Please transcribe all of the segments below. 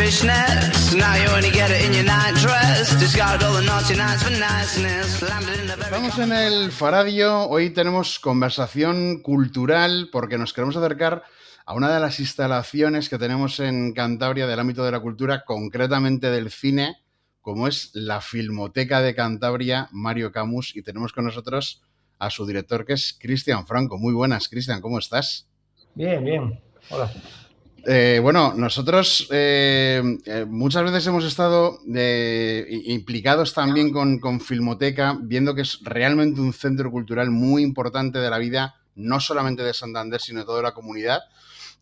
foolishness. Now you only get it in your night dress. Discard all the naughty nights for niceness. Estamos en el Faradio. Hoy tenemos conversación cultural porque nos queremos acercar a una de las instalaciones que tenemos en Cantabria del ámbito de la cultura, concretamente del cine, como es la Filmoteca de Cantabria, Mario Camus, y tenemos con nosotros a su director, que es Cristian Franco. Muy buenas, Cristian, ¿cómo estás? Bien, bien. Hola. Bueno, nosotros muchas veces hemos estado implicados también con Filmoteca, viendo que es realmente un centro cultural muy importante de la vida, no solamente de Santander, sino de toda la comunidad.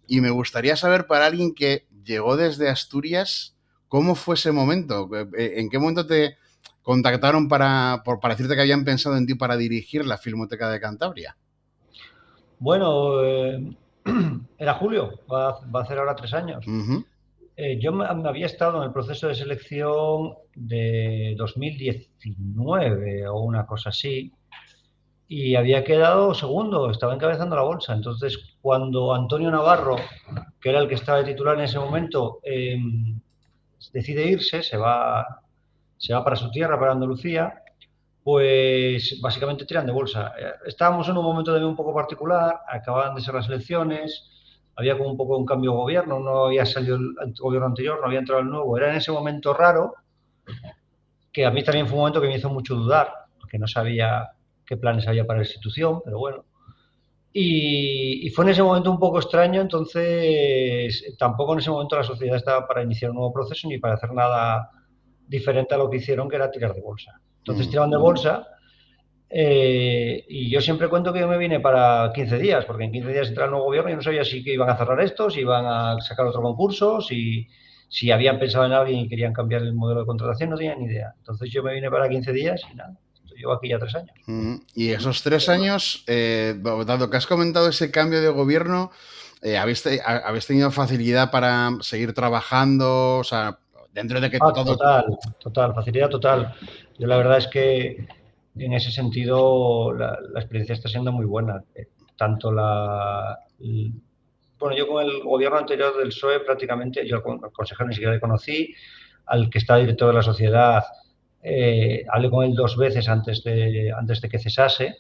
Y me gustaría saber, para alguien que llegó desde Asturias, ¿cómo fue ese momento? ¿En qué momento te contactaron para decirte que habían pensado en ti para dirigir la Filmoteca de Cantabria? Bueno, era julio, va a hacer ahora 3 años. Uh-huh. Yo me había estado en el proceso de selección de 2019 o una cosa así, y había quedado segundo, estaba encabezando la bolsa. Entonces, cuando Antonio Navarro, que era el que estaba de titular en ese momento, decide irse, se va para su tierra, para Andalucía, pues básicamente tiran de bolsa. Estábamos en un momento también un poco particular, acababan de ser las elecciones, había como un poco un cambio de gobierno, no había salido el gobierno anterior, no había entrado el nuevo. Era en ese momento raro, que a mí también fue un momento que me hizo mucho dudar, porque no sabía qué planes había para la institución, pero bueno. Y fue en ese momento un poco extraño. Entonces tampoco en ese momento la sociedad estaba para iniciar un nuevo proceso ni para hacer nada diferente a lo que hicieron, que era tirar de bolsa. Entonces tiraron de bolsa, y yo siempre cuento que yo me vine para 15 días, porque en 15 días entra el nuevo gobierno y yo no sabía si que iban a cerrar esto, si iban a sacar otro concurso, si habían pensado en alguien y querían cambiar el modelo de contratación, no tenía ni idea. Entonces yo me vine para 15 días y nada. Llevo aquí ya 3 años. Y esos 3 años, dado que has comentado ese cambio de gobierno, ¿habéis tenido facilidad para seguir trabajando? O sea, dentro de que todo... Total, facilidad total. Yo la verdad es que en ese sentido la experiencia está siendo muy buena. Tanto bueno, yo con el gobierno anterior del PSOE prácticamente, yo al consejero ni siquiera le conocí, al que está director de la sociedad, hablé con él 2 veces antes de que cesase,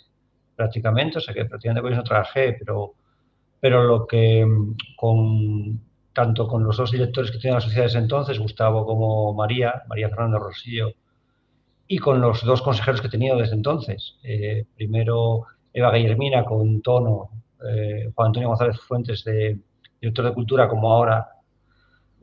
prácticamente, o sea que prácticamente con eso no trabajé, pero lo que tanto con los 2 directores que tenía la sociedad desde entonces, Gustavo como María Fernanda Rosillo, y con los 2 consejeros que he tenido desde entonces, primero Eva Guillermina con Tono, Juan Antonio González Fuentes, de director de Cultura, como ahora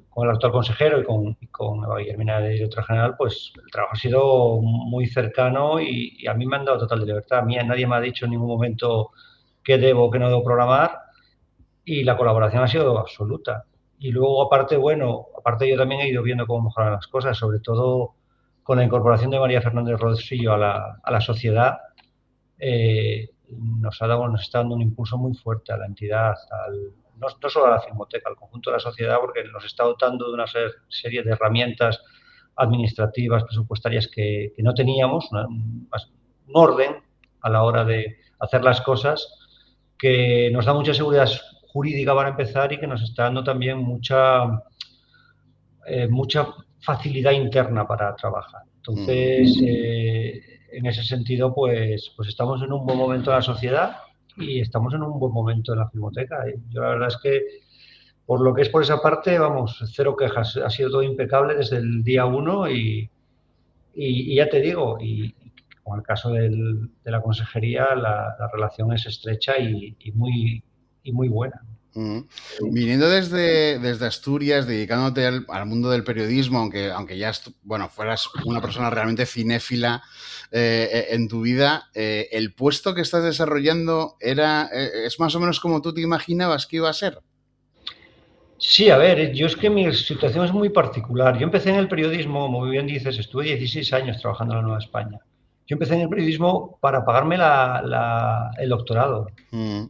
con el actual consejero, y con Eva Guillermina de directora general, pues el trabajo ha sido muy cercano y a mí me han dado total libertad. A mí nadie me ha dicho en ningún momento qué debo o qué no debo programar, y la colaboración ha sido absoluta. Y luego, aparte yo también he ido viendo cómo mejorar las cosas, sobre todo con la incorporación de María Fernández Rosillo a la sociedad. Nos está dando un impulso muy fuerte a la entidad, no solo a la Filmoteca, al conjunto de la sociedad, porque nos está dotando de una serie de herramientas administrativas, presupuestarias que no teníamos, un orden a la hora de hacer las cosas, que nos da mucha seguridad jurídica para empezar, y que nos está dando también mucha facilidad interna para trabajar. Entonces, en ese sentido, pues estamos en un buen momento en la sociedad y estamos en un buen momento en la Filmoteca. Yo la verdad es que, por lo que es por esa parte, vamos, cero quejas. Ha sido todo impecable desde el día 1 y ya te digo, y con el caso de la consejería, la relación es estrecha y muy buena. Viniendo desde Asturias, dedicándote al mundo del periodismo, aunque ya fueras una persona realmente cinéfila en tu vida, ¿el puesto que estás desarrollando es más o menos como tú te imaginabas que iba a ser? Sí, a ver, yo es que mi situación es muy particular. Yo empecé en el periodismo, como bien dices, estuve 16 años trabajando en la Nueva España. Yo empecé en el periodismo para pagarme el doctorado.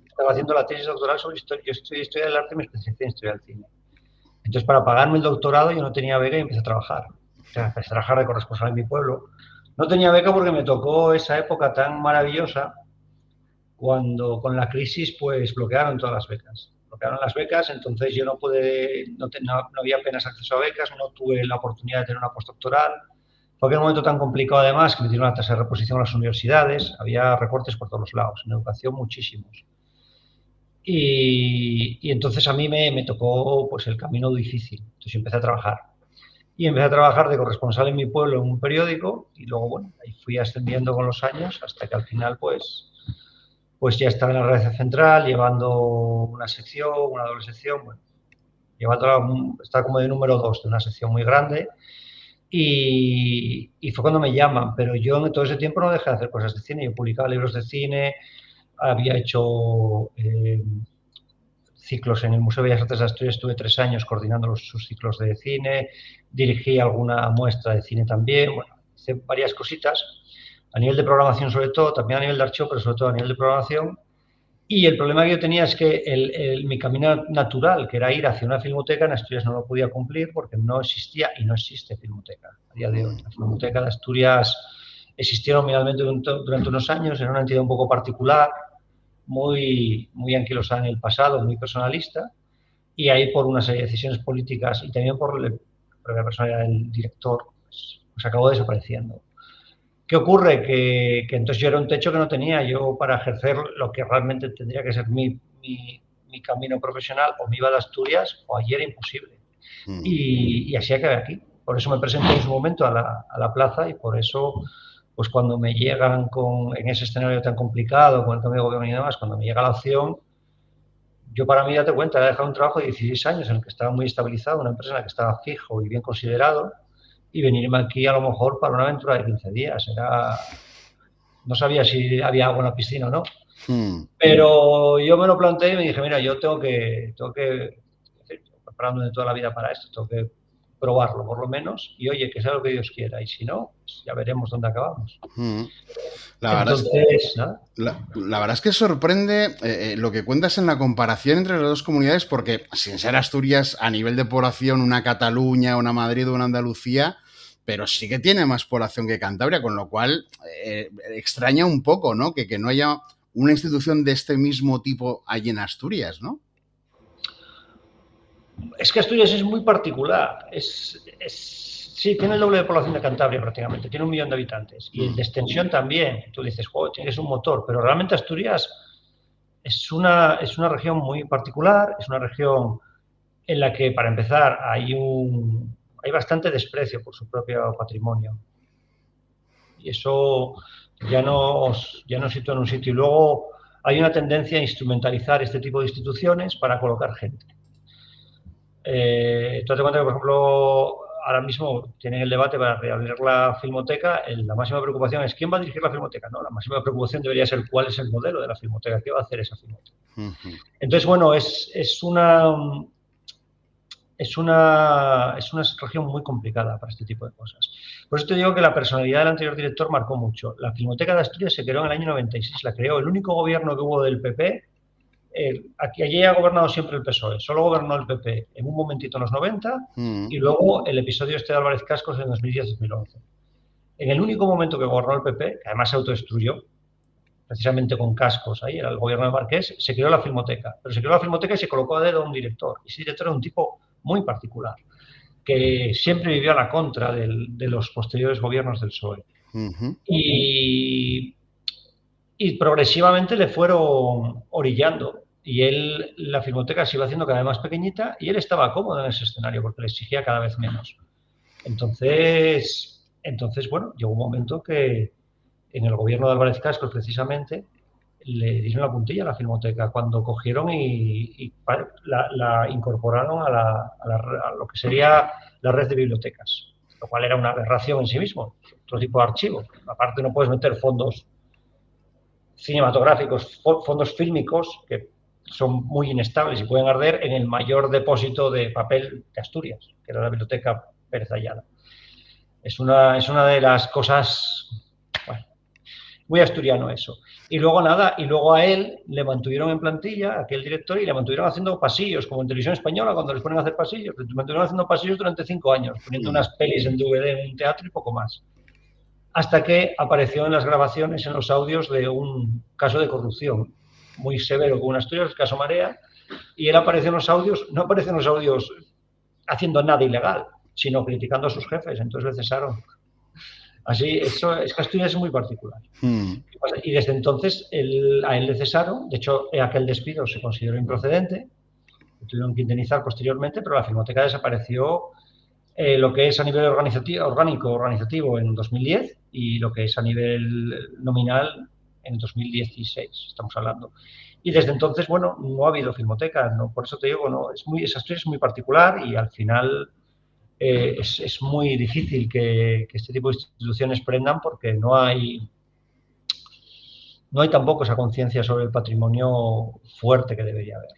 Estaba haciendo la tesis doctoral sobre historia. Yo estudié historia del arte y me especialicé en historia del cine. Entonces, para pagarme el doctorado, yo no tenía beca y empecé a trabajar. O sea, empecé a trabajar de corresponsal en mi pueblo. No tenía beca porque me tocó esa época tan maravillosa, cuando con la crisis pues bloquearon todas las becas. bloquearon las becas, entonces yo no había apenas acceso a becas, no tuve la oportunidad de tener una postdoctoral. Fue aquel momento tan complicado, además, que me dieron una tasa de reposición a las universidades, había recortes por todos los lados, en educación muchísimos. Y entonces a mí me tocó pues el camino difícil, entonces empecé a trabajar. Y empecé a trabajar de corresponsal en mi pueblo en un periódico y luego, bueno, ahí fui ascendiendo con los años hasta que al final, pues ya estaba en la redacción central, llevando una sección, una doble sección, bueno, estaba como de número 2 de una sección muy grande y fue cuando me llaman, pero yo en todo ese tiempo no dejé de hacer cosas de cine, yo publicaba libros de cine, había hecho ciclos en el Museo de Bellas Artes de Asturias, estuve 3 años coordinando sus ciclos de cine, dirigí alguna muestra de cine también, bueno, hice varias cositas, a nivel de programación sobre todo, también a nivel de archivo, pero sobre todo a nivel de programación. Y el problema que yo tenía es que mi camino natural, que era ir hacia una filmoteca, en Asturias no lo podía cumplir porque no existía y no existe filmoteca a día de hoy. La Filmoteca de Asturias existió nominalmente durante unos años, era una entidad un poco particular, muy anquilosada en el pasado, muy personalista, y ahí por una serie de decisiones políticas y también por la propia personalidad del director, pues acabó desapareciendo. ¿Qué ocurre? Que entonces yo era un techo que no tenía. Yo para ejercer lo que realmente tendría que ser mi camino profesional, o me iba de Asturias o allí era imposible. Y así acabé aquí. Por eso me presenté en su momento a la plaza y por eso, pues cuando me llegan en ese escenario tan complicado, con el cambio de gobierno y demás, cuando me llega la opción, yo para mí, date cuenta, he dejado un trabajo de 16 años en el que estaba muy estabilizado, una empresa en la que estaba fijo y bien considerado, y venirme aquí a lo mejor para una aventura de 15 días. No sabía si había agua en la piscina o no. Pero yo me lo planteé y me dije, mira, yo tengo que preparándome toda la vida para esto, tengo que probarlo por lo menos, y oye, que sea lo que Dios quiera, y si no, pues ya veremos dónde acabamos. La verdad es que sorprende lo que cuentas en la comparación entre las dos comunidades, porque sin ser Asturias a nivel de población, una Cataluña, una Madrid o una Andalucía, pero sí que tiene más población que Cantabria, con lo cual extraña un poco, ¿no? Que no haya una institución de este mismo tipo allí en Asturias, ¿no? Es que Asturias es muy particular. Sí, tiene el doble de población de Cantabria prácticamente, tiene 1 millón de habitantes. Y el de extensión también. Tú dices, tienes un motor, pero realmente Asturias es una región muy particular, es una región en la que, para empezar, hay bastante desprecio por su propio patrimonio. Y eso ya nos sitúa en un sitio. Y luego hay una tendencia a instrumentalizar este tipo de instituciones para colocar gente. Tú te cuenta que, por ejemplo, ahora mismo tienen el debate para reabrir la Filmoteca. La máxima preocupación es ¿quién va a dirigir la Filmoteca? No, la máxima preocupación debería ser cuál es el modelo de la Filmoteca, qué va a hacer esa Filmoteca. Entonces, bueno, es una región muy complicada para este tipo de cosas. Por eso te digo que la personalidad del anterior director marcó mucho. La Filmoteca de Asturias se creó en el año 96, la creó el único gobierno que hubo del PP. Allí ha gobernado siempre el PSOE, solo gobernó el PP en un momentito en los 90 y luego el episodio de Álvarez Cascos en 2010-2011. En el único momento que gobernó el PP, que además se autodestruyó, precisamente con Cascos, ahí era el gobierno de Marqués, se creó la Filmoteca. Pero se creó la Filmoteca y se colocó a dedo a un director. Y ese director era un tipo muy particular, que siempre vivió a la contra de los posteriores gobiernos del PSOE. Y progresivamente le fueron orillando y la Filmoteca se iba haciendo cada vez más pequeñita y él estaba cómodo en ese escenario porque le exigía cada vez menos. Entonces, bueno, llegó un momento que en el gobierno de Álvarez Cascos precisamente le dieron la puntilla a la Filmoteca cuando cogieron y la incorporaron a lo que sería la red de bibliotecas, lo cual era una aberración en sí mismo, otro tipo de archivo. Aparte no puedes meter fondos cinematográficos, fondos fílmicos que son muy inestables y pueden arder en el mayor depósito de papel de Asturias, que era la Biblioteca Pérez Ayala. Es una de las cosas, bueno, muy asturiano eso. Y luego nada, y luego a él le mantuvieron en plantilla, a aquel director, y le mantuvieron haciendo pasillos, como en Televisión Española, cuando les ponen a hacer pasillos. Le mantuvieron haciendo pasillos durante 5 años, poniendo unas pelis en DVD en un teatro y poco más. Hasta que apareció en las grabaciones, en los audios, de un caso de corrupción muy severo con Asturias, el caso Marea, y él aparece en los audios, no aparece en los audios haciendo nada ilegal, sino criticando a sus jefes, entonces le cesaron. Así, eso es que Asturias es muy particular. Y desde entonces a él le cesaron, de hecho aquel despido se consideró improcedente, tuvieron que indemnizar posteriormente, pero la Filmoteca desapareció lo que es a nivel organizativo en 2010 y lo que es a nivel nominal en 2016, estamos hablando. Y desde entonces, bueno, no ha habido Filmoteca, ¿no? Por eso te digo, no, esa historia es muy particular y al final es muy difícil que este tipo de instituciones prendan porque no hay tampoco esa conciencia sobre el patrimonio fuerte que debería haber.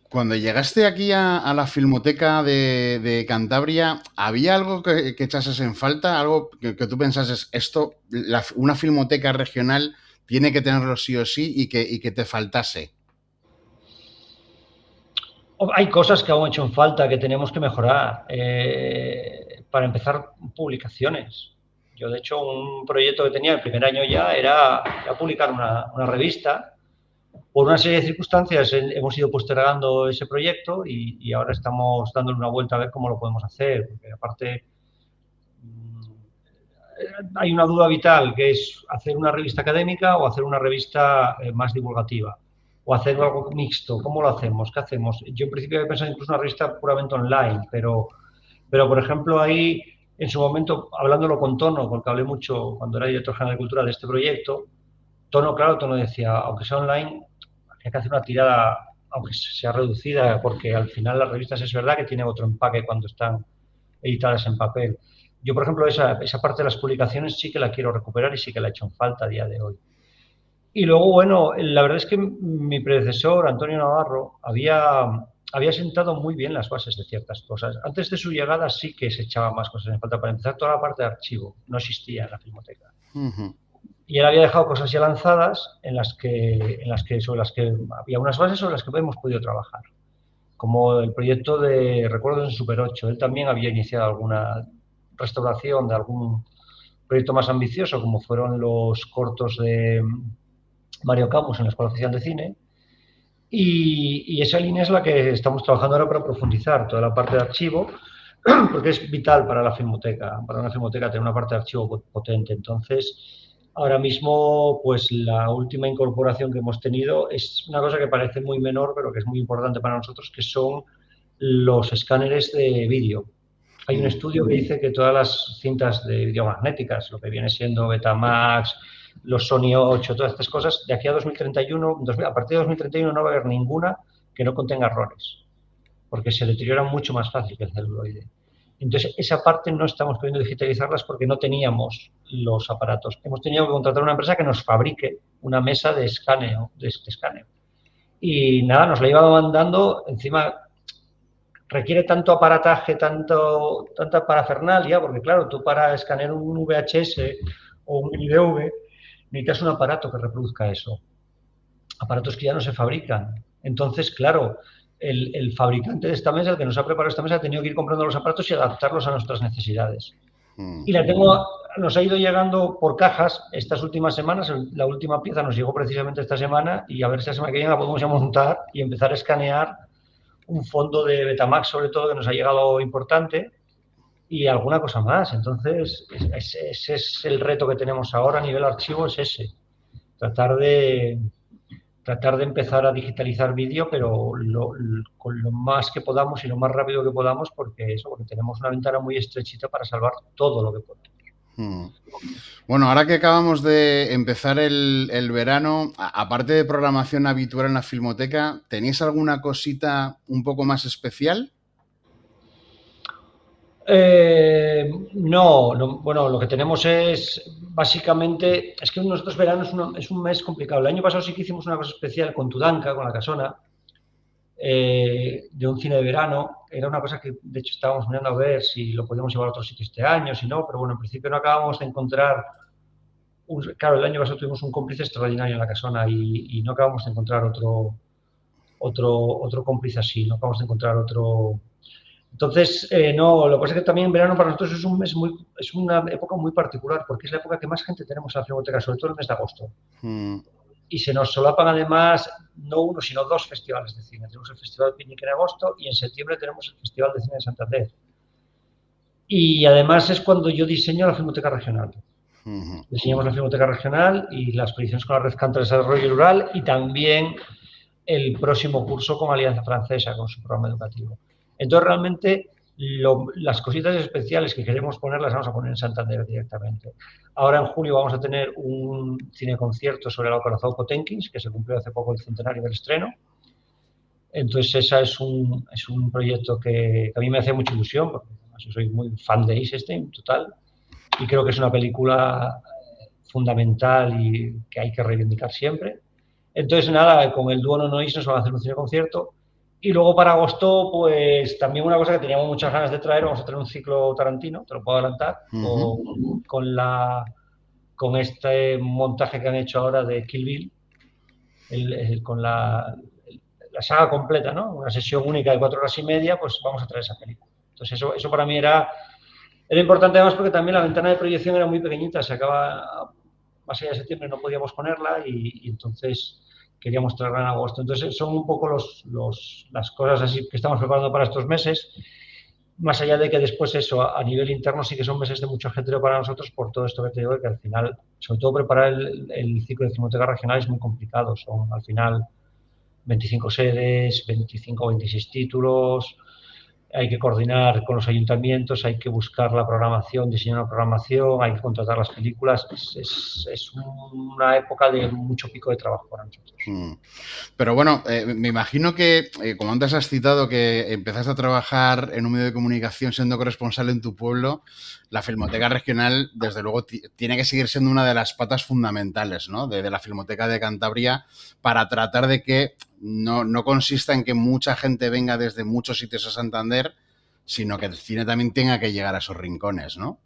Cuando llegaste aquí a la Filmoteca de Cantabria, ¿había algo que echases en falta? ¿Algo que tú pensases, esto, una filmoteca regional tiene que tenerlo sí o sí y que te faltase? Hay cosas que aún he hecho en falta que tenemos que mejorar. Para empezar, publicaciones. Yo, de hecho, un proyecto que tenía el primer año ya era publicar una revista. Por una serie de circunstancias hemos ido postergando ese proyecto y ahora estamos dándole una vuelta a ver cómo lo podemos hacer. Porque aparte hay una duda vital que es hacer una revista académica o hacer una revista más divulgativa. O hacer algo mixto. ¿Cómo lo hacemos? ¿Qué hacemos? Yo en principio había pensado incluso una revista puramente online, pero por ejemplo ahí, en su momento, hablándolo con Tono, porque hablé mucho cuando era director general de Cultura de este proyecto, Tono decía, aunque sea online, hay que hacer una tirada, aunque sea reducida, porque al final las revistas es verdad que tienen otro empaque cuando están editadas en papel. Yo, por ejemplo, esa parte de las publicaciones sí que la quiero recuperar y sí que la he hecho en falta a día de hoy. Y luego, bueno, la verdad es que mi predecesor, Antonio Navarro, había sentado muy bien las bases de ciertas cosas. Antes de su llegada sí que se echaban más cosas en falta. Para empezar, toda la parte de archivo no existía en la Filmoteca. Y él había dejado cosas ya lanzadas sobre las que había unas bases sobre las que hemos podido trabajar. Como el proyecto de Recuerdos en Super 8. Él también había iniciado alguna restauración de algún proyecto más ambicioso, como fueron los cortos de Mario Camus en la Escuela Oficial de Cine, y esa línea es la que estamos trabajando ahora para profundizar toda la parte de archivo, porque es vital para la filmoteca, para una filmoteca tener una parte de archivo potente. Entonces, ahora mismo, pues la última incorporación que hemos tenido es una cosa que parece muy menor, pero que es muy importante para nosotros, que son los escáneres de vídeo. Hay un estudio que dice que todas las cintas de videomagnéticas, lo que viene siendo Betamax, los Sony 8, todas estas cosas, de aquí a 2031, a partir de 2031 no va a haber ninguna que no contenga errores, porque se deterioran mucho más fácil que el celuloide. Entonces, esa parte no estamos pudiendo digitalizarlas porque no teníamos los aparatos. Hemos tenido que contratar una empresa que nos fabrique una mesa de escaneo, Y nada, nos la iba mandando, encima requiere tanto aparataje, tanta parafernalia, porque claro, tú para escanear un VHS o un DV necesitas un aparato que reproduzca eso. Aparatos que ya no se fabrican. Entonces, claro, el fabricante de esta mesa, el que nos ha preparado esta mesa, ha tenido que ir comprando los aparatos y adaptarlos a nuestras necesidades. Y nos ha ido llegando por cajas estas últimas semanas. La última pieza nos llegó precisamente esta semana y a ver si la semana que viene la podemos ya montar y empezar a escanear un fondo de Betamax, sobre todo, que nos ha llegado importante, y alguna cosa más. Entonces, ese es el reto que tenemos ahora a nivel archivo, es ese. Tratar de empezar a digitalizar vídeo, pero con lo más que podamos y lo más rápido que podamos, porque tenemos una ventana muy estrechita para salvar todo lo que podemos. Bueno, ahora que acabamos de empezar el verano, aparte de programación habitual en la Filmoteca, ¿tenéis alguna cosita un poco más especial? No, bueno, lo que tenemos es básicamente, es que nosotros verano es un mes complicado. El año pasado sí que hicimos una cosa especial con Tudanka, con la Casona, de un cine de verano. Era una cosa que de hecho estábamos mirando a ver si lo podíamos llevar a otro sitio este año, si no, pero bueno, en principio no acabamos de encontrar. Claro, el año pasado tuvimos un cómplice extraordinario en la Casona y no acabamos de encontrar otro cómplice así, no acabamos de encontrar otro. Entonces, no, lo que pasa es que también en verano para nosotros es una época muy particular, porque es la época que más gente tenemos en la Filmoteca, sobre todo el mes de agosto. y se nos solapan además no uno, sino 2 festivales de cine. Tenemos el Festival de Picnic en agosto y en septiembre tenemos el Festival de Cine de Santander. Y además es cuando yo diseño la Filmoteca Regional. Diseñamos la Filmoteca Regional y las proyecciones con la Red Cantor de Desarrollo Rural y también el próximo curso con Alianza Francesa, con su programa educativo. Entonces, realmente, las cositas especiales que queremos poner las vamos a poner en Santander directamente. Ahora, en julio, vamos a tener un cineconcierto sobre el Acorazado Potenkins, que se cumplió hace poco el centenario del estreno. Entonces, ese es un proyecto que a mí me hace mucha ilusión, porque yo soy muy fan de Eisenstein, total, y creo que es una película fundamental y que hay que reivindicar siempre. Entonces, nada, con el dúo Nonoís nos van a hacer un cineconcierto. Y luego para agosto, pues también una cosa que teníamos muchas ganas de traer, vamos a tener un ciclo Tarantino, te lo puedo adelantar, con este montaje que han hecho ahora de Kill Bill, con la saga completa, ¿no? Una sesión única de 4 horas y media, pues vamos a traer esa película. Entonces eso para mí era importante además porque también la ventana de proyección era muy pequeñita, se acaba más allá de septiembre, no podíamos ponerla y entonces queríamos traerla en agosto. Entonces son un poco las cosas así que estamos preparando para estos meses, más allá de que después eso a nivel interno sí que son meses de mucho ajetreo para nosotros por todo esto que te digo, que al final, sobre todo preparar el ciclo de Filmoteca Regional es muy complicado, son al final 25 sedes, 25 o 26 títulos, hay que coordinar con los ayuntamientos, hay que buscar la programación, diseñar una programación, hay que contratar las películas. Es una época de mucho pico de trabajo para nosotros. Pero bueno, me imagino que, como antes has citado, que empezaste a trabajar en un medio de comunicación siendo corresponsal en tu pueblo, la Filmoteca Regional, desde luego, tiene que seguir siendo una de las patas fundamentales, ¿no? de la Filmoteca de Cantabria, para tratar de que no consista en que mucha gente venga desde muchos sitios a Santander, sino que el cine también tenga que llegar a esos rincones, ¿no?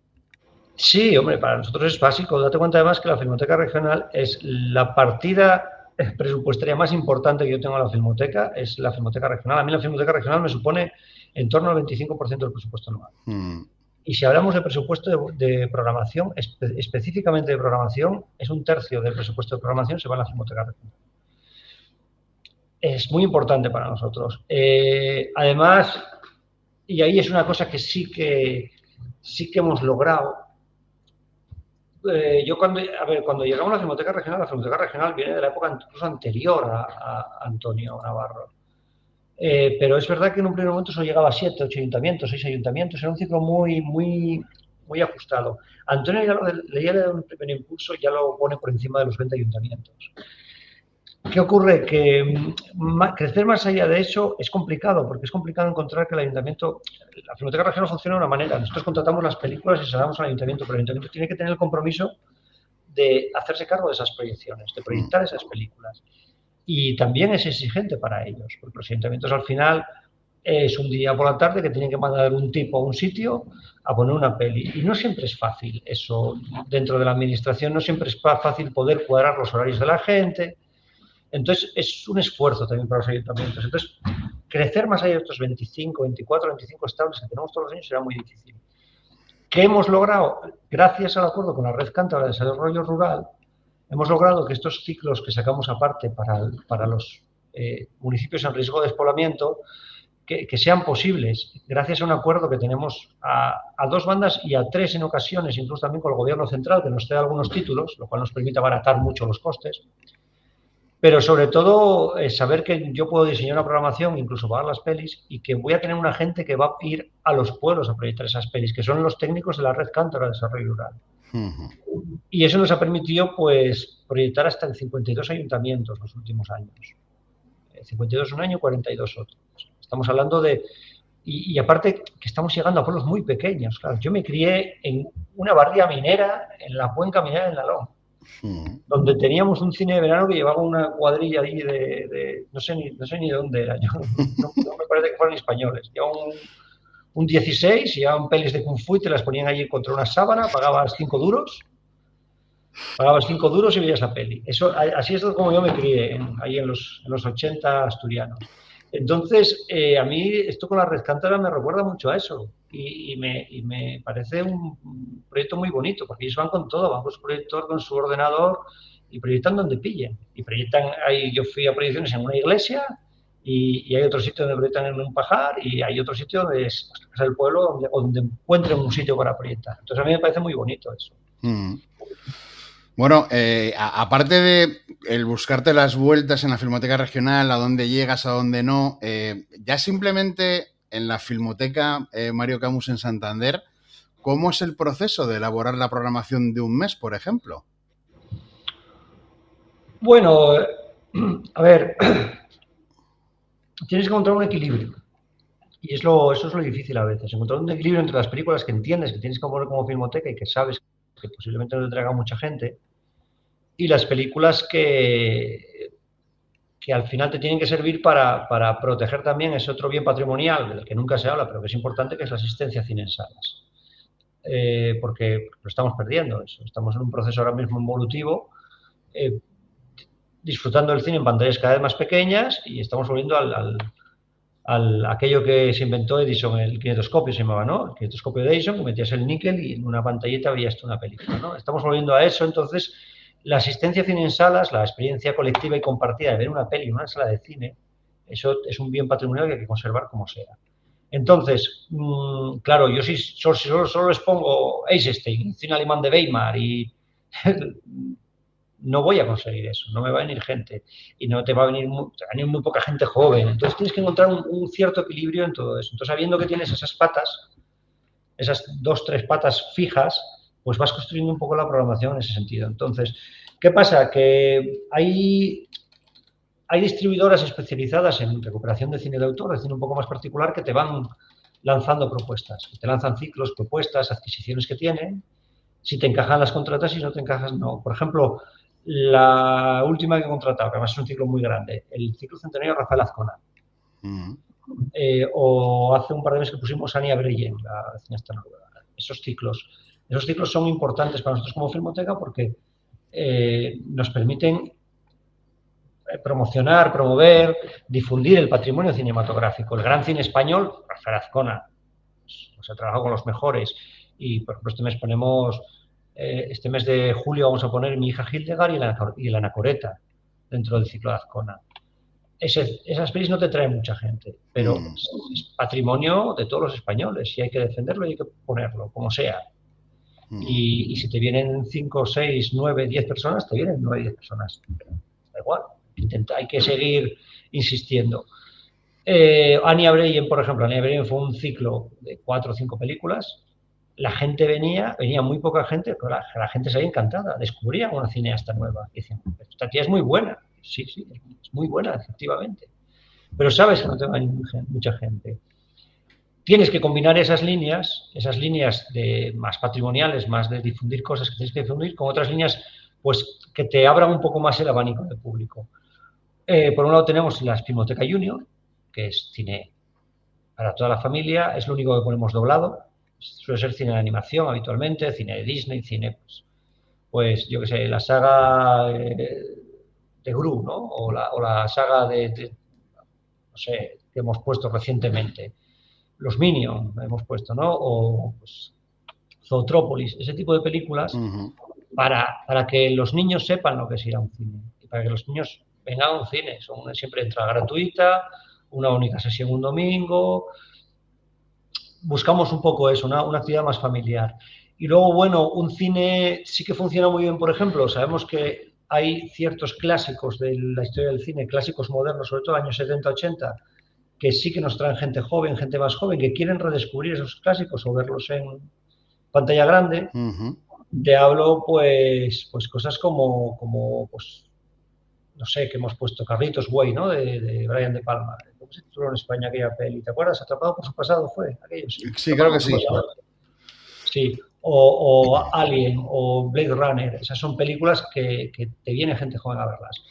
Sí, hombre, para nosotros es básico. Date cuenta además que la Filmoteca Regional es la partida presupuestaria más importante que yo tengo en la Filmoteca, es la Filmoteca Regional. A mí la Filmoteca Regional me supone en torno al 25% del presupuesto anual. Y si hablamos de presupuesto de programación, específicamente de programación, es 1/3 del presupuesto de programación se va a la Filmoteca Regional. Es muy importante para nosotros. Además, y ahí es una cosa que sí que hemos logrado. Cuando llegamos a la Filmoteca Regional viene de la época incluso anterior a Antonio Navarro. Pero es verdad que en un primer momento solo llegaba a 7, 8 ayuntamientos, 6 ayuntamientos, era un ciclo muy ajustado. Antonio ya le da un primer impulso, ya lo pone por encima de los 20 ayuntamientos. ¿Qué ocurre? Que crecer más allá de eso es complicado, porque es complicado encontrar que el ayuntamiento, la Filmoteca Regional funciona de una manera. Nosotros contratamos las películas y se las damos al ayuntamiento, pero el ayuntamiento tiene que tener el compromiso de hacerse cargo de esas proyecciones, de proyectar esas películas. Y también es exigente para ellos, porque los ayuntamientos al final es un día por la tarde que tienen que mandar un tipo a un sitio a poner una peli. Y no siempre es fácil eso. Dentro de la administración no siempre es fácil poder cuadrar los horarios de la gente. Entonces, es un esfuerzo también para los ayuntamientos. Entonces, crecer más allá de estos 25, 24, 25 estables que tenemos todos los años será muy difícil. ¿Qué hemos logrado? Gracias al acuerdo con la Red Cántabra de Desarrollo Rural, hemos logrado que estos ciclos que sacamos aparte para los municipios en riesgo de despoblamiento, que sean posibles, gracias a un acuerdo que tenemos a 2 bandas y a 3 en ocasiones, incluso también con el Gobierno Central, que nos cede algunos títulos, lo cual nos permite abaratar mucho los costes. Pero sobre todo saber que yo puedo diseñar una programación, incluso pagar las pelis, y que voy a tener una gente que va a ir a los pueblos a proyectar esas pelis, que son los técnicos de la Red Cántabra de Desarrollo Rural. Y eso nos ha permitido pues proyectar hasta en 52 ayuntamientos los últimos años. 52 un año, 42 otros. Estamos hablando de... Y aparte que estamos llegando a pueblos muy pequeños. Claro, yo me crié en una barría minera, en la cuenca minera en Lalón, donde teníamos un cine de verano que llevaba una cuadrilla ahí no sé ni de dónde era, yo, no me parece que fueran españoles, llevaban un 16, llevaban pelis de Kung Fu y te las ponían allí contra una sábana, pagabas 5 duros y veías la peli. Así es como yo me crié, ahí en los 80 asturianos. Entonces, a mí esto con la Red Cántabra me recuerda mucho a eso y me parece un proyecto muy bonito, porque ellos van con todo, van con su proyector, con su ordenador y proyectan donde pillen. Y proyectan, yo fui a proyecciones en una iglesia y hay otro sitio donde proyectan en un pajar y hay otro sitio donde es el pueblo donde encuentren un sitio para proyectar. Entonces a mí me parece muy bonito eso. Bueno, aparte de el buscarte las vueltas en la Filmoteca Regional, a dónde llegas, a dónde no, ya simplemente en la Filmoteca Mario Camus en Santander, ¿cómo es el proceso de elaborar la programación de un mes, por ejemplo? Bueno, a ver, tienes que encontrar un equilibrio. Y eso es lo difícil a veces, encontrar un equilibrio entre las películas que entiendes que tienes que poner como filmoteca y que sabes que posiblemente no te traiga mucha gente, y las películas que al final te tienen que servir para proteger también ese otro bien patrimonial del que nunca se habla, pero que es importante, que es la asistencia a cine en salas. Porque lo estamos perdiendo eso. Estamos en un proceso ahora mismo involutivo, disfrutando del cine en pantallas cada vez más pequeñas y estamos volviendo aquello que se inventó Edison, el kinetoscopio se llamaba, ¿no? El kinetoscopio de Edison, que metías el níquel y en una pantallita veías una película, ¿no? Estamos volviendo a eso, entonces la asistencia a cine en salas, la experiencia colectiva y compartida de ver una peli en una sala de cine, eso es un bien patrimonial que hay que conservar como sea. Entonces, claro, yo si solo les pongo Eisenstein, cine alemán de Weimar y no voy a conseguir eso, no me va a venir gente y no te va a venir muy poca gente joven. Entonces tienes que encontrar un cierto equilibrio en todo eso. Entonces, sabiendo que tienes esas patas, esas 2, 3 patas fijas, pues vas construyendo un poco la programación en ese sentido. Entonces, ¿qué pasa? Que hay distribuidoras especializadas en recuperación de cine de autor, de cine un poco más particular, que te van lanzando propuestas, que te lanzan ciclos, propuestas, adquisiciones que tienen. Si te encajan las contratas, si no te encajas, no. Por ejemplo, la última que he contratado, que además es un ciclo muy grande, el ciclo centenario de Rafael Azcona. O hace un par de meses que pusimos a Anya Breyen, la cineasta noruega. Esos ciclos son importantes para nosotros como Filmoteca porque nos permiten promocionar, promover, difundir el patrimonio cinematográfico. El gran cine español, Rafael Azcona, pues ha trabajado con los mejores. Y por ejemplo, este mes de julio vamos a poner Mi hija Hildegard y la Anacoreta dentro del ciclo de Azcona. Esas pelis no te traen mucha gente, pero es patrimonio de todos los españoles y hay que defenderlo y hay que ponerlo, como sea. Y si te vienen 5, 6, 9, 10 personas, te vienen 9, 10 personas. Da igual, hay que seguir insistiendo. Anya Breyen, por ejemplo, Anya Breyen fue un ciclo de 4 o 5 películas. La gente venía muy poca gente, pero la gente se había encantada, descubrían una cineasta nueva. Y decían, esta tía es muy buena. Sí, es muy buena, efectivamente. Pero sabes que no te va a venir mucha gente. Tienes que combinar esas líneas de más patrimoniales, más de difundir cosas que tienes que difundir, con otras líneas pues que te abran un poco más el abanico de público. Por un lado tenemos la Filmoteca Junior, que es cine para toda la familia, es lo único que ponemos doblado. Suele ser cine de animación habitualmente, cine de Disney, cine, pues yo qué sé, la saga de Gru, ¿no? O la saga no sé, que hemos puesto recientemente. Los Minions hemos puesto, ¿no? O pues, Zootrópolis, ese tipo de películas, para que los niños sepan lo que es ir a un cine. Y para que los niños vengan a un cine. Son siempre entrada gratuita, una única sesión un domingo. Buscamos un poco eso, una actividad más familiar. Y luego, bueno, un cine sí que funciona muy bien, por ejemplo, sabemos que hay ciertos clásicos de la historia del cine, clásicos modernos, sobre todo años 70, 80, que sí que nos traen gente joven, gente más joven, que quieren redescubrir esos clásicos o verlos en pantalla grande. Te hablo, pues cosas como pues, no sé, que hemos puesto Carlitos Way, ¿no? De Brian De Palma. ¿Cómo se tituló en España aquella peli? ¿Te acuerdas? Atrapado por su pasado fue aquello, sí. Sí, creo que sí. Sí, o Alien o Blade Runner. Esas son películas que te viene gente joven a verlas.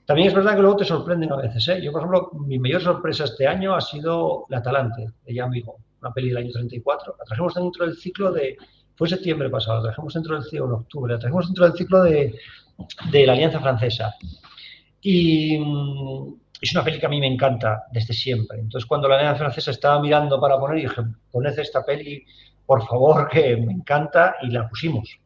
También es verdad que luego te sorprenden a veces, ¿eh? Yo, por ejemplo, mi mayor sorpresa este año ha sido La Talante, de Jean Vigo, una peli del año 34. La trajimos dentro del ciclo fue septiembre pasado, la trajimos dentro del ciclo en octubre, la trajimos dentro del ciclo de la Alianza Francesa. Y es una peli que a mí me encanta desde siempre. Entonces, cuando la Alianza Francesa estaba mirando para poner, dije, poned esta peli, por favor, que me encanta, y la pusimos.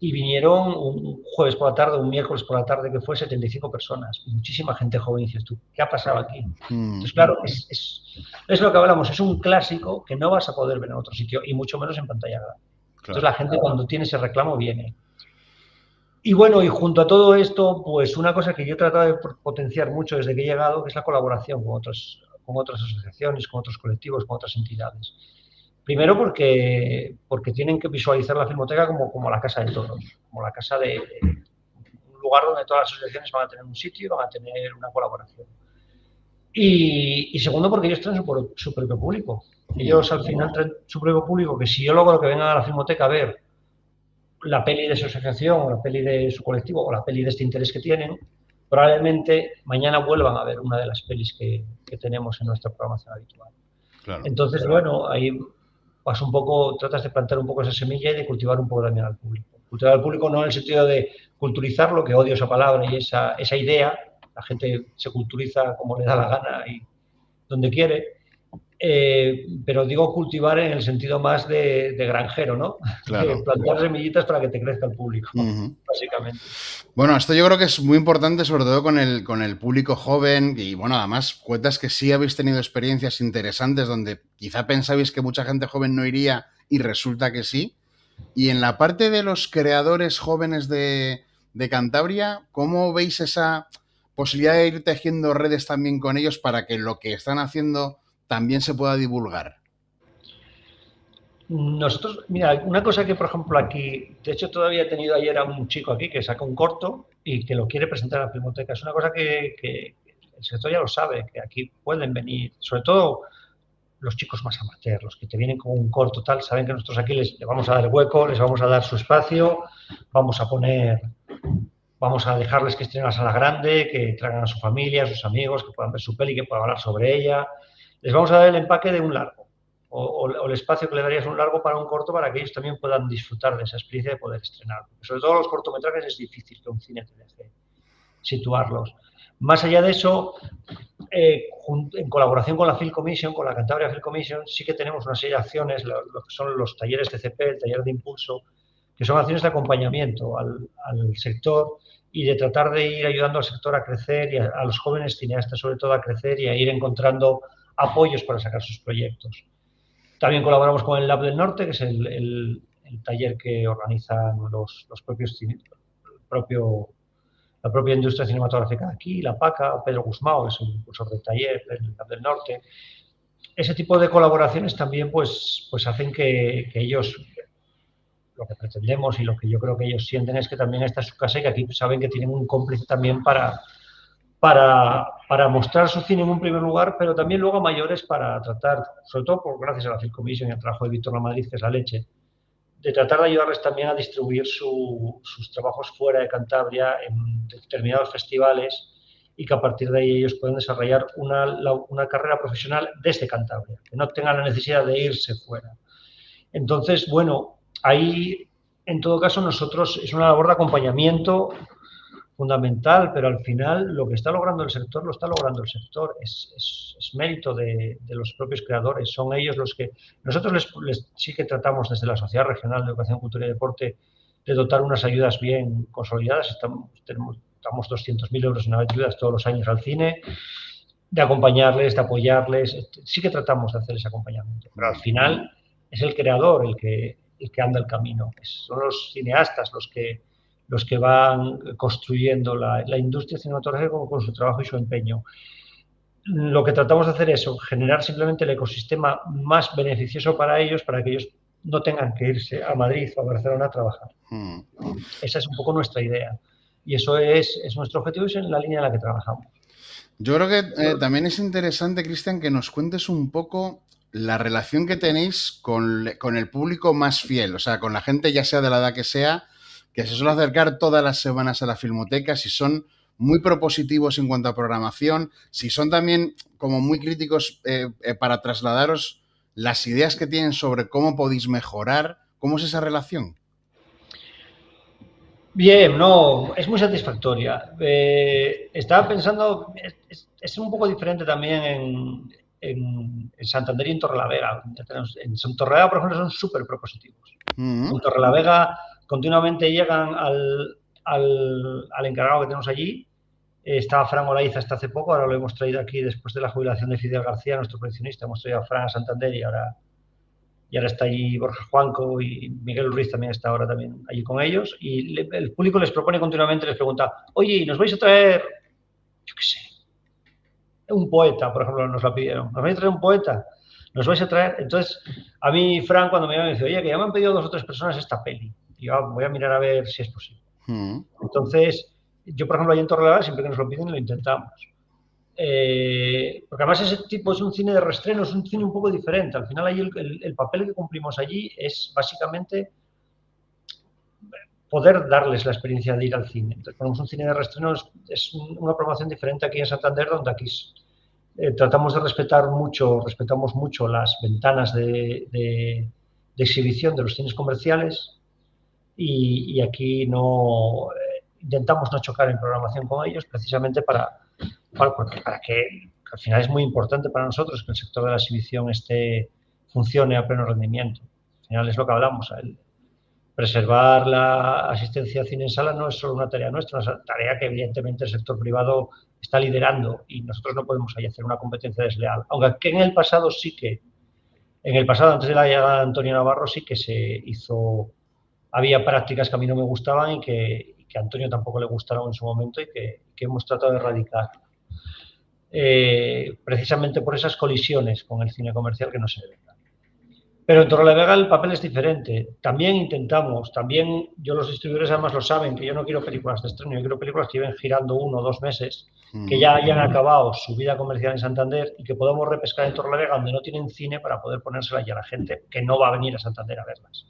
y vinieron un jueves por la tarde, un miércoles por la tarde, que fue 75 personas. Muchísima gente joven. Y dices tú, ¿qué ha pasado aquí? Entonces, claro, es lo que hablamos, es un clásico que no vas a poder ver en otro sitio, y mucho menos en pantalla grande. Entonces, la gente cuando tiene ese reclamo viene. Y bueno, y junto a todo esto, pues una cosa que yo he tratado de potenciar mucho desde que he llegado, que es la colaboración con otras asociaciones, con otros colectivos, con otras entidades. Primero porque tienen que visualizar la Filmoteca como la casa de todos, como la casa de un lugar donde todas las asociaciones van a tener un sitio y van a tener una colaboración. Y segundo porque ellos traen su propio público. Ellos al final traen su propio público, que si yo logro que vengan a la Filmoteca a ver la peli de su asociación, o la peli de su colectivo, o la peli de este interés que tienen, probablemente mañana vuelvan a ver una de las pelis que tenemos en nuestra programación habitual. Claro. Entonces, bueno, ahí vas un poco, tratas de plantar un poco esa semilla y de cultivar un poco también al público. Cultivar al público no en el sentido de culturizarlo, que odio esa palabra y esa idea. La gente se culturiza como le da la gana y donde quiere. Pero digo cultivar en el sentido más de granjero, ¿no? Claro. De plantar semillitas para que te crezca el público, básicamente. Bueno, esto yo creo que es muy importante, sobre todo con el público joven, y bueno, además cuentas que sí habéis tenido experiencias interesantes donde quizá pensabais que mucha gente joven no iría y resulta que sí. Y en la parte de los creadores jóvenes de Cantabria, ¿cómo veis esa posibilidad de ir tejiendo redes también con ellos para que lo que están haciendo también se pueda divulgar? Nosotros, mira, una cosa que, por ejemplo, aquí, de hecho todavía he tenido ayer a un chico aquí que saca un corto y que lo quiere presentar a la Filmoteca. Es una cosa que el sector ya lo sabe, que aquí pueden venir, sobre todo los chicos más amateurs, los que te vienen con un corto tal, saben que nosotros aquí les vamos a dar hueco, les vamos a dar su espacio, vamos a dejarles que estén en la sala grande, que traigan a su familia, a sus amigos, que puedan ver su peli, que puedan hablar sobre ella. Les vamos a dar el empaque de un largo, o el espacio que le darías un largo para un corto, para que ellos también puedan disfrutar de esa experiencia de poder estrenar. Porque sobre todo los cortometrajes es difícil que un cine te deje situarlos. Más allá de eso, en colaboración con la Film Commission, con la Cantabria Film Commission, sí que tenemos una serie de acciones, lo que son los talleres TCP, el taller de impulso, que son acciones de acompañamiento al sector y de tratar de ir ayudando al sector a crecer y a los jóvenes cineastas sobre todo a crecer y a ir encontrando apoyos para sacar sus proyectos. También colaboramos con el Lab del Norte, que es el taller que organizan la propia industria cinematográfica de aquí, la PACA, Pedro Guzmán, es un impulsor del taller, el Lab del Norte. Ese tipo de colaboraciones también pues hacen que ellos, lo que pretendemos y lo que yo creo que ellos sienten es que también esta es su casa y que aquí saben que tienen un cómplice también para mostrar su cine en un primer lugar, pero también luego a mayores para tratar, sobre todo gracias a la Film Commission y al trabajo de Víctor Lamadrid, que es la leche, de tratar de ayudarles también a distribuir sus trabajos fuera de Cantabria en determinados festivales y que a partir de ahí ellos puedan desarrollar una carrera profesional desde Cantabria, que no tengan la necesidad de irse fuera. Entonces, bueno, ahí en todo caso nosotros es una labor de acompañamiento fundamental, pero al final lo que está logrando el sector, lo está logrando el sector. Es mérito de los propios creadores. Son ellos los que... Nosotros sí que tratamos desde la Sociedad Regional de Educación, Cultura y Deporte de dotar unas ayudas bien consolidadas. Damos 200.000 euros en ayudas todos los años al cine, de acompañarles, de apoyarles. Sí que tratamos de hacer ese acompañamiento. Pero al final es el creador el que anda el camino. Son los cineastas los que van construyendo la industria cinematográfica con su trabajo y su empeño. Lo que tratamos de hacer es generar simplemente el ecosistema más beneficioso para ellos, para que ellos no tengan que irse a Madrid o a Barcelona a trabajar. Esa es un poco nuestra idea. Y eso es nuestro objetivo y es en la línea en la que trabajamos. Yo creo que también es interesante, Cristian, que nos cuentes un poco la relación que tenéis con el público más fiel, o sea, con la gente ya sea de la edad que sea, que se suele acercar todas las semanas a la Filmoteca, si son muy propositivos en cuanto a programación, si son también como muy críticos para trasladaros las ideas que tienen sobre cómo podéis mejorar. ¿Cómo es esa relación? Bien, no, es muy satisfactoria. Estaba pensando, es un poco diferente también en Santander y en Torrelavega. En Torrelavega, por ejemplo, son súper propositivos. En Torrelavega continuamente llegan al encargado que tenemos allí. Estaba Fran Olaiza hasta hace poco, ahora lo hemos traído aquí después de la jubilación de Fidel García, nuestro coleccionista. Hemos traído a Fran a Santander y ahora está allí Borja Juanco, y Miguel Ruiz también está ahora también allí con ellos. Y el público les propone continuamente, les pregunta, oye, ¿nos vais a traer, yo qué sé, un poeta? Por ejemplo, nos la pidieron. ¿Nos vais a traer un poeta? ¿Nos vais a traer? Entonces, a mí Fran cuando me dice, oye, que ya me han pedido 2 o 3 personas esta peli. Y yo voy a mirar a ver si es posible. Entonces, yo, por ejemplo, allí en Torrelavega, siempre que nos lo piden, lo intentamos. Porque además ese tipo es un cine de reestreno, es un cine un poco diferente. Al final, ahí el papel que cumplimos allí es básicamente poder darles la experiencia de ir al cine. Entonces, ponemos un cine de reestreno, es una promoción diferente aquí en Santander, donde aquí tratamos de respetamos mucho las ventanas de exhibición de los cines comerciales, y aquí no intentamos no chocar en programación con ellos, precisamente para que al final es muy importante para nosotros que el sector de la exhibición funcione a pleno rendimiento. Al final es lo que hablamos. Preservar la asistencia a cine en sala no es solo una tarea nuestra, es una tarea que evidentemente el sector privado está liderando, y nosotros no podemos ahí hacer una competencia desleal. Aunque en el pasado antes de la llegada de Antonio Navarro, sí que había prácticas que a mí no me gustaban y que a Antonio tampoco le gustaron en su momento, y que hemos tratado de erradicar. Precisamente por esas colisiones con el cine comercial que no se deben dar. Pero en Torrelavega el papel es diferente. También yo, los distribuidores además lo saben, que yo no quiero películas de estreno, yo quiero películas que lleven girando 1 o 2 meses, que ya hayan acabado su vida comercial en Santander y que podamos repescar en Torrelavega, donde no tienen cine, para poder ponérselas ya a la gente que no va a venir a Santander a verlas.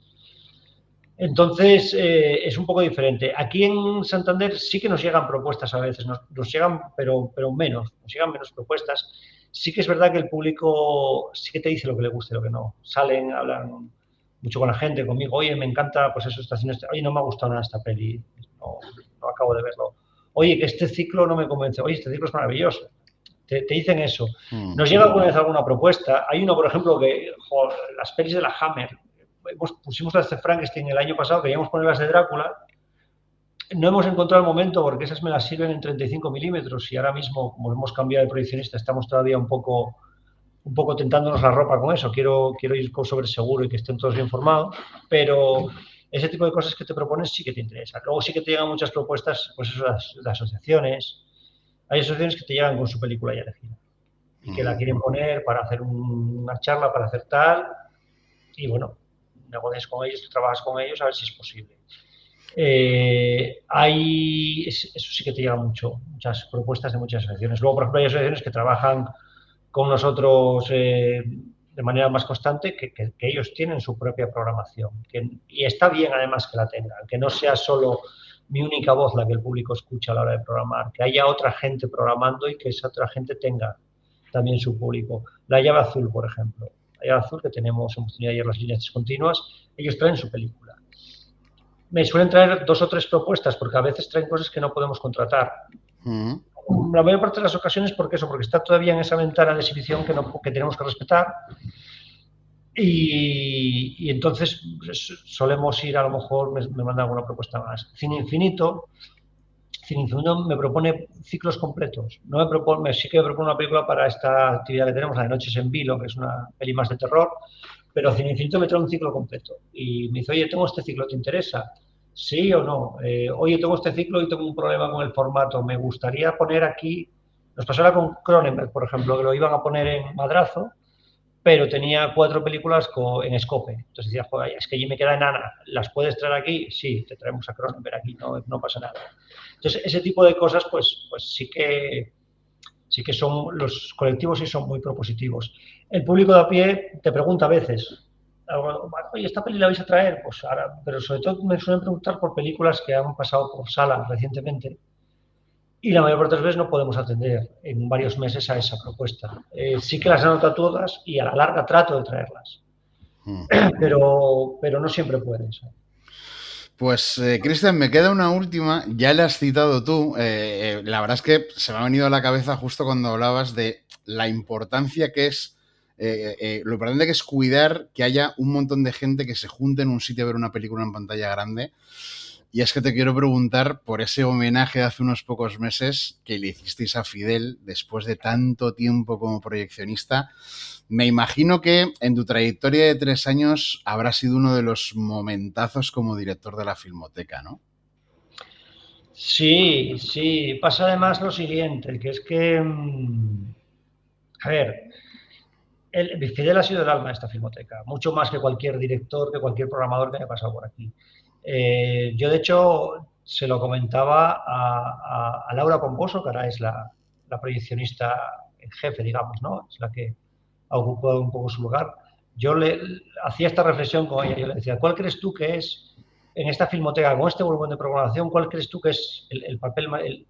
Entonces, es un poco diferente. Aquí en Santander sí que nos llegan propuestas a veces, nos llegan, pero menos, nos llegan menos propuestas. Sí que es verdad que el público sí que te dice lo que le gusta y lo que no. Salen, hablan mucho con la gente, conmigo, oye, me encanta, pues eso, oye, no me ha gustado nada esta peli, no acabo de verlo. Oye, que este ciclo no me convence, oye, este ciclo es maravilloso. Te dicen eso. Nos llega alguna vez alguna propuesta. Hay uno, por ejemplo, que las pelis de la Hammer, pusimos las de Frankenstein el año pasado, queríamos poner las de Drácula, no hemos encontrado el momento, porque esas me las sirven en 35 milímetros, y ahora mismo, como hemos cambiado de proyeccionista, estamos todavía un poco tentándonos la ropa con eso. Quiero ir sobre seguro y que estén todos bien formados, pero ese tipo de cosas que te propones sí que te interesa. Luego sí que te llegan muchas propuestas, pues eso, de asociaciones. Hay asociaciones que te llegan con su película ya elegida y que la quieren poner para hacer una charla, para hacer tal, y bueno, negocias con ellos, tú trabajas con ellos a ver si es posible. Eso sí que te llega muchas propuestas de muchas asociaciones. Luego, por ejemplo, hay asociaciones que trabajan con nosotros de manera más constante, que ellos tienen su propia programación, y está bien además que la tengan, que no sea solo mi única voz la que el público escucha a la hora de programar, que haya otra gente programando y que esa otra gente tenga también su público. La Llave Azul, por ejemplo, la Llave Azul, que hemos tenido ayer las líneas discontinuas, ellos traen su película. Me suelen traer 2 o 3 propuestas, porque a veces traen cosas que no podemos contratar. La mayor parte de las ocasiones porque está todavía en esa ventana de exhibición que tenemos que respetar, y entonces solemos ir, a lo mejor me manda alguna propuesta más. Cine Infinito me propone ciclos completos. Sí que me propone una película para esta actividad que tenemos, la de Noches en Vilo, que es una peli más de terror, pero Cine Infinito me trae un ciclo completo y me dice, oye, tengo este ciclo, ¿te interesa? ¿Sí o no? Oye, tengo este ciclo y tengo un problema con el formato, me gustaría poner aquí. Nos pasó ahora con Cronenberg, por ejemplo, que lo iban a poner en Madrazo, pero tenía 4 películas en Scope. Entonces decía, joder, es que allí me queda enana, ¿las puedes traer aquí? Sí, te traemos a Cronenberg aquí, no pasa nada. Entonces, ese tipo de cosas, pues sí que son, los colectivos sí son muy propositivos. El público de a pie te pregunta a veces, oye, ¿esta peli la vais a traer? Pues ahora, pero sobre todo me suelen preguntar por películas que han pasado por sala recientemente, y la mayor parte de las veces no podemos atender en varios meses a esa propuesta. Sí que las anoto todas y a la larga trato de traerlas, pero no siempre puedes. Pues, Cristian, me queda una última, ya la has citado tú, la verdad es que se me ha venido a la cabeza justo cuando hablabas de la importancia que es lo importante que es cuidar que haya un montón de gente que se junte en un sitio a ver una película en pantalla grande. Y es que te quiero preguntar por ese homenaje de hace unos pocos meses que le hicisteis a Fidel después de tanto tiempo como proyeccionista. Me imagino que en tu trayectoria de 3 años habrá sido uno de los momentazos como director de la Filmoteca, ¿no? Sí, sí. Pasa además lo siguiente, que es que, a ver, Fidel ha sido el alma de esta Filmoteca, mucho más que cualquier director, que cualquier programador que haya pasado por aquí. Yo, de hecho, se lo comentaba a Laura Pomposo, que ahora es la proyeccionista en jefe, digamos, ¿no? Es la que ha ocupado un poco su lugar. Yo le hacía esta reflexión con ella. Yo le decía, ¿cuál crees tú que es, en esta Filmoteca, con este volumen de programación, cuál crees tú que es el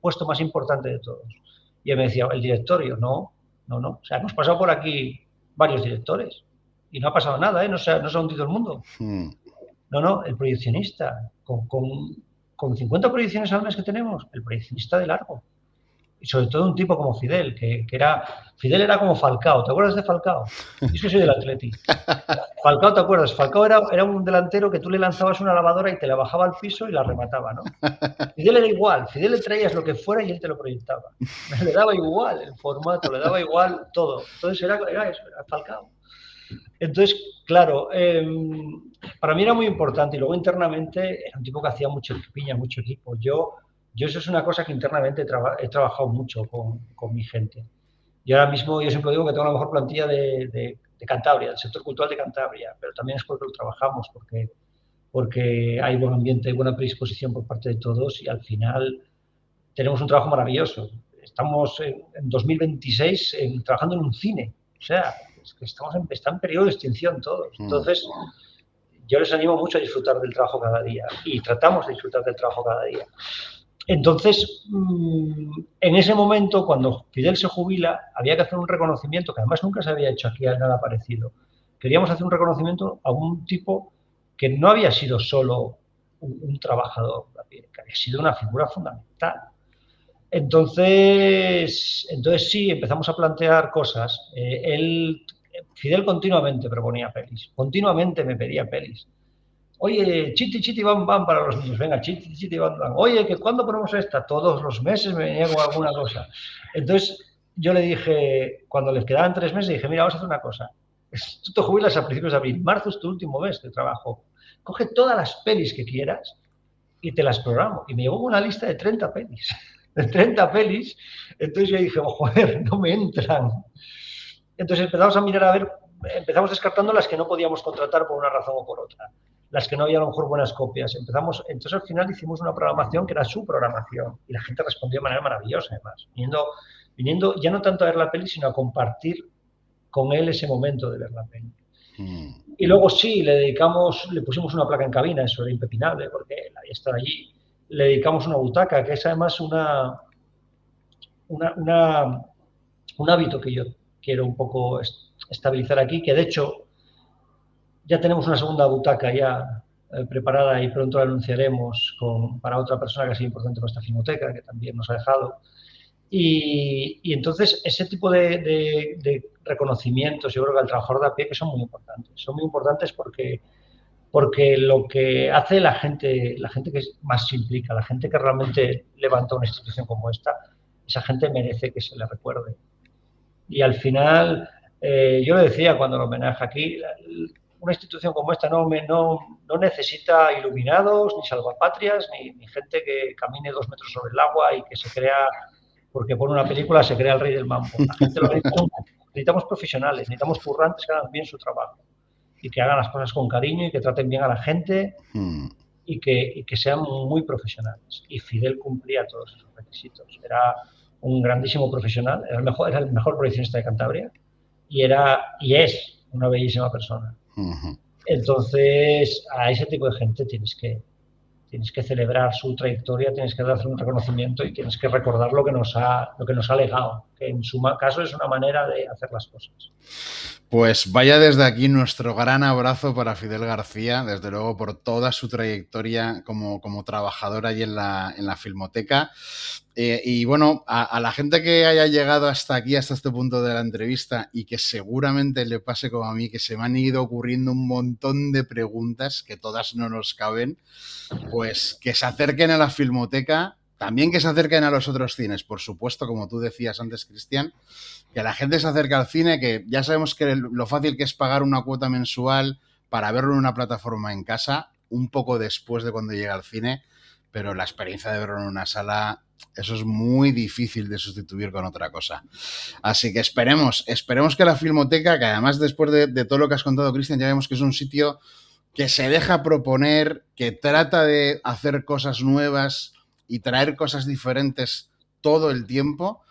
puesto más importante de todos? Y ella me decía, el directorio. No. O sea, hemos pasado por aquí varios directores y no ha pasado nada, ¿eh? No se ha hundido el mundo. No, el proyeccionista, con 50 proyecciones al mes que tenemos, el proyeccionista de largo. Y sobre todo un tipo como Fidel, Fidel era como Falcao. ¿Te acuerdas de Falcao? Es que soy del Atleti. Falcao, ¿te acuerdas? Falcao era un delantero que tú le lanzabas una lavadora y te la bajaba al piso y la remataba, ¿no? Fidel era igual. Fidel le traías lo que fuera y él te lo proyectaba. Le daba igual el formato, le daba igual todo. Entonces era Falcao. Entonces, claro, para mí era muy importante y luego internamente era un tipo que hacía mucho piña, mucho equipo. Yo eso es una cosa que internamente he trabajado mucho con mi gente. Y ahora mismo yo siempre digo que tengo la mejor plantilla de Cantabria, del sector cultural de Cantabria, pero también es porque lo trabajamos, porque hay buen ambiente, hay buena predisposición por parte de todos y al final tenemos un trabajo maravilloso. Estamos en 2026 trabajando en un cine, o sea, es que está en periodo de extinción todos. Entonces, yo les animo mucho a disfrutar del trabajo cada día y tratamos de disfrutar del trabajo cada día. Entonces, en ese momento, cuando Fidel se jubila, había que hacer un reconocimiento, que además nunca se había hecho aquí nada parecido. Queríamos hacer un reconocimiento a un tipo que no había sido solo un trabajador, que había sido una figura fundamental. Entonces sí, empezamos a plantear cosas. Fidel continuamente proponía pelis, continuamente me pedía pelis. Oye, Chiti, Chiti, Bam, Bam para los niños. Venga, Chiti, Chiti, Bam, Bam. Oye, ¿que cuándo ponemos esta? Todos los meses me venía con alguna cosa. Entonces, yo le dije, cuando les quedaban 3 meses, dije, mira, vamos a hacer una cosa. Tú te jubilas a principios de abril. Marzo es tu último mes de trabajo. Coge todas las pelis que quieras y te las programo. Y me llegó una lista de 30 pelis. De 30 pelis. Entonces yo dije, joder, no me entran. Entonces empezamos a mirar a ver, empezamos descartando las que no podíamos contratar por una razón o por otra, las que no había a lo mejor buenas copias. Entonces al final hicimos una programación que era su programación y la gente respondió de manera maravillosa además, viniendo ya no tanto a ver la peli, sino a compartir con él ese momento de ver la peli. Y luego sí, le pusimos una placa en cabina, eso era impepinable porque él había estado allí. Le dedicamos una butaca, que es además un hábito que yo quiero un poco estabilizar aquí, que de hecho ya tenemos una segunda butaca ya preparada y pronto la anunciaremos para otra persona que ha sido importante para esta Filmoteca, que también nos ha dejado. Y entonces ese tipo de reconocimientos, yo creo que al trabajador de a pie, que son muy importantes. Son muy importantes porque lo que hace la gente que más se implica, la gente que realmente levanta una institución como esta, esa gente merece que se le recuerde. Y al final, yo le decía cuando lo homenaje aquí, una institución como esta no necesita iluminados, ni salvapatrias, ni gente que camine 2 metros sobre el agua y que se crea, porque pone una película, se crea el rey del mambo. La gente lo necesitamos profesionales, necesitamos currantes que hagan bien su trabajo y que hagan las cosas con cariño y que traten bien a la gente y que sean muy profesionales. Y Fidel cumplía todos esos requisitos. Era un grandísimo profesional, era el mejor proyeccionista de Cantabria y es una bellísima persona. Entonces, a ese tipo de gente tienes que celebrar su trayectoria, tienes que darle un reconocimiento y tienes que recordar lo que nos ha legado, que en su caso es una manera de hacer las cosas. Pues vaya desde aquí nuestro gran abrazo para Fidel García, desde luego por toda su trayectoria como trabajador allí en la Filmoteca. Y bueno, a la gente que haya llegado hasta aquí, hasta este punto de la entrevista, y que seguramente le pase como a mí, que se me han ido ocurriendo un montón de preguntas que todas no nos caben, pues que se acerquen a la Filmoteca, también que se acerquen a los otros cines, por supuesto, como tú decías antes, Cristian, que la gente se acerque al cine, que ya sabemos que lo fácil que es pagar una cuota mensual para verlo en una plataforma en casa, un poco después de cuando llega al cine, pero la experiencia de verlo en una sala, eso es muy difícil de sustituir con otra cosa. Así que esperemos que la Filmoteca, que además después de todo lo que has contado, Cristian, ya vemos que es un sitio que se deja proponer, que trata de hacer cosas nuevas y traer cosas diferentes todo el tiempo.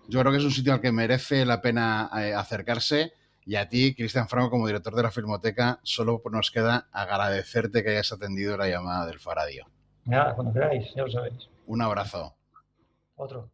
Yo creo que es un sitio al que merece la pena acercarse. Y a ti, Cristian Franco, como director de la Filmoteca, solo nos queda agradecerte que hayas atendido la llamada del Faradio. Nada, cuando queráis, ya lo sabéis. Un abrazo. Otro.